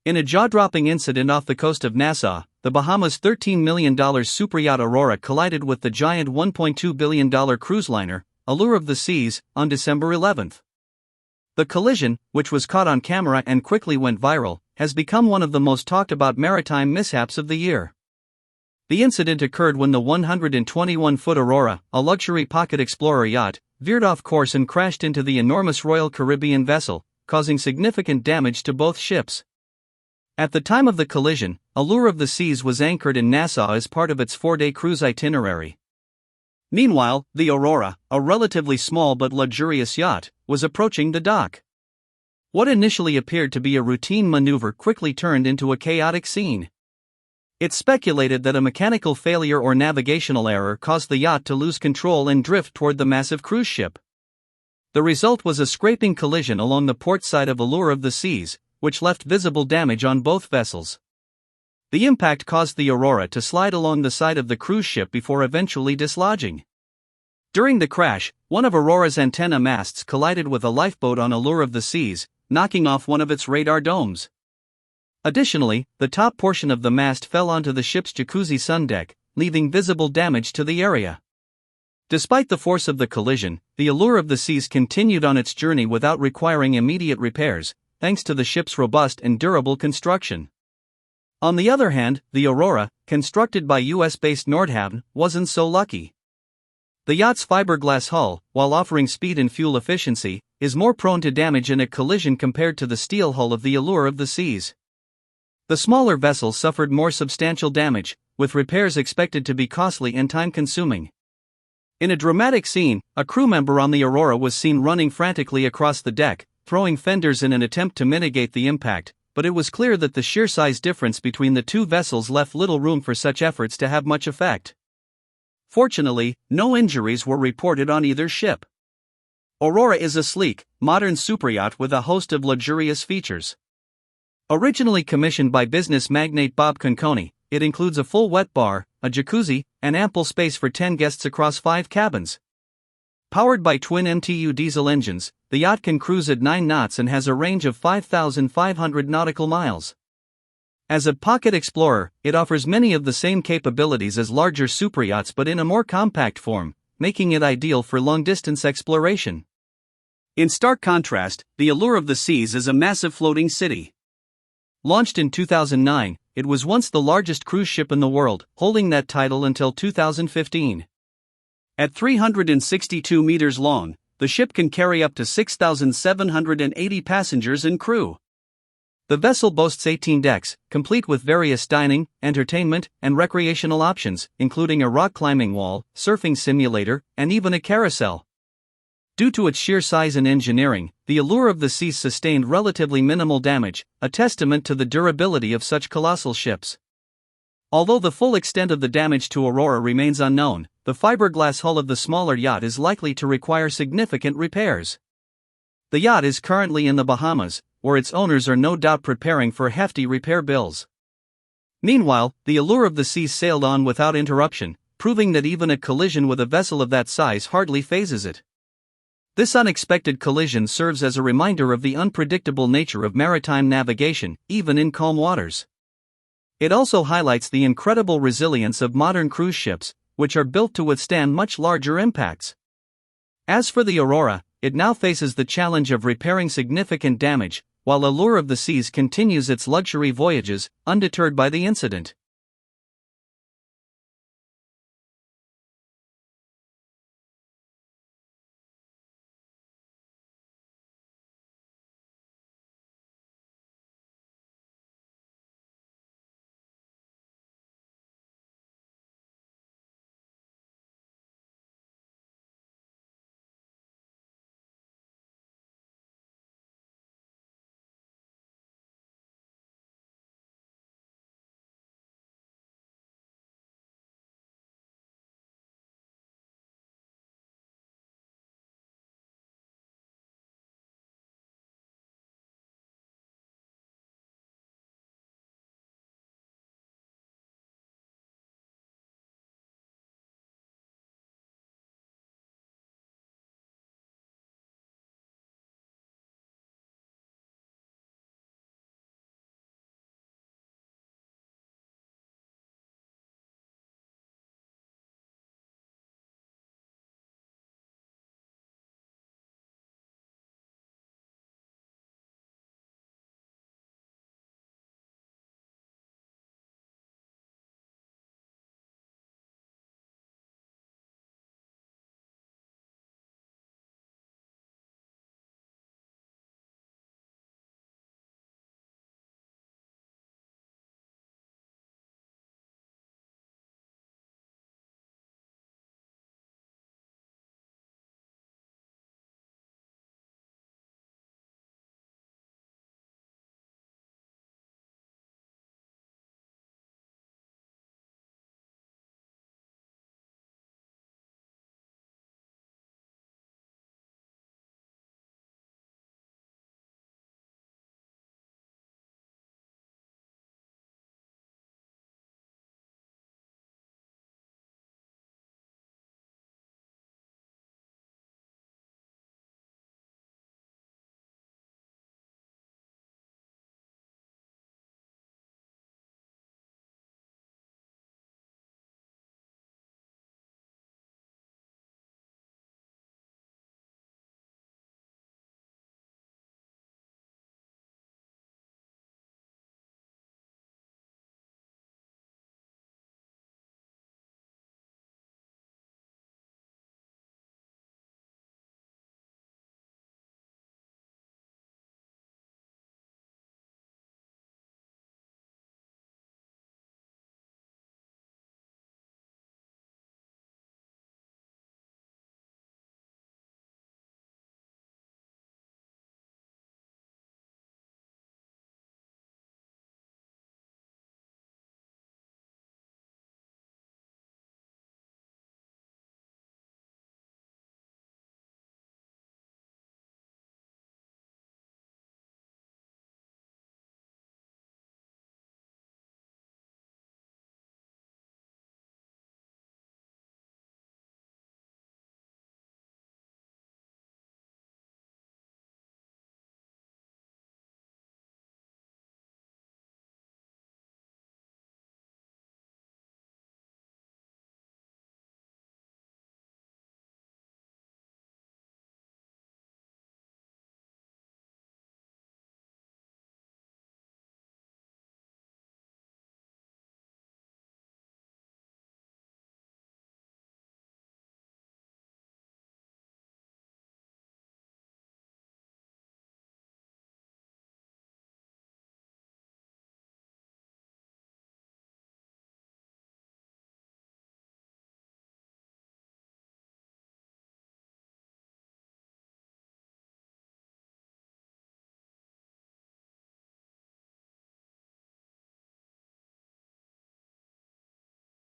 In a jaw-dropping incident off the coast of Nassau, the Bahamas' $13 million superyacht Aurora collided with the giant $1.2 billion cruise liner, Allure of the Seas, on December 11. The collision, which was caught on camera and quickly went viral, has become one of the most talked about maritime mishaps of the year. The incident occurred when the 121-foot Aurora, a luxury pocket explorer yacht, veered off course and crashed into the enormous Royal Caribbean vessel, causing significant damage to both ships. At the time of the collision, Allure of the Seas was anchored in Nassau as part of its 4-day cruise itinerary. Meanwhile, the Aurora, a relatively small but luxurious yacht, was approaching the dock. What initially appeared to be a routine maneuver quickly turned into a chaotic scene. It's speculated that a mechanical failure or navigational error caused the yacht to lose control and drift toward the massive cruise ship. The result was a scraping collision along the port side of Allure of the Seas, which left visible damage on both vessels. The impact caused the Aurora to slide along the side of the cruise ship before eventually dislodging. During the crash, one of Aurora's antenna masts collided with a lifeboat on Allure of the Seas, knocking off one of its radar domes. Additionally, the top portion of the mast fell onto the ship's jacuzzi sun deck, leaving visible damage to the area. Despite the force of the collision, the Allure of the Seas continued on its journey without requiring immediate repairs, thanks to the ship's robust and durable construction. On the other hand, the Aurora, constructed by US-based Nordhavn, wasn't so lucky. The yacht's fiberglass hull, while offering speed and fuel efficiency, is more prone to damage in a collision compared to the steel hull of the Allure of the Seas. The smaller vessel suffered more substantial damage, with repairs expected to be costly and time-consuming. In a dramatic scene, a crew member on the Aurora was seen running frantically across the deck, throwing fenders in an attempt to mitigate the impact, but it was clear that the sheer size difference between the two vessels left little room for such efforts to have much effect. Fortunately, no injuries were reported on either ship. Aurora is a sleek, modern superyacht with a host of luxurious features. Originally commissioned by business magnate Bob Conconi, it includes a full wet bar, a jacuzzi, and ample space for 10 guests across 5 cabins. Powered by twin MTU diesel engines, the yacht can cruise at 9 knots and has a range of 5,500 nautical miles. As a pocket explorer, it offers many of the same capabilities as larger superyachts but in a more compact form, making it ideal for long-distance exploration. In stark contrast, the Allure of the Seas is a massive floating city. Launched in 2009, it was once the largest cruise ship in the world, holding that title until 2015. At 362 meters long, the ship can carry up to 6,780 passengers and crew. The vessel boasts 18 decks, complete with various dining, entertainment, and recreational options, including a rock climbing wall, surfing simulator, and even a carousel. Due to its sheer size and engineering, the Allure of the Seas sustained relatively minimal damage, a testament to the durability of such colossal ships. Although the full extent of the damage to Aurora remains unknown, the fiberglass hull of the smaller yacht is likely to require significant repairs. The yacht is currently in the Bahamas, where its owners are no doubt preparing for hefty repair bills. Meanwhile, the Allure of the Seas sailed on without interruption, proving that even a collision with a vessel of that size hardly phases it. This unexpected collision serves as a reminder of the unpredictable nature of maritime navigation, even in calm waters. It also highlights the incredible resilience of modern cruise ships, which are built to withstand much larger impacts. As for the Aurora, it now faces the challenge of repairing significant damage, while Allure of the Seas continues its luxury voyages, undeterred by the incident.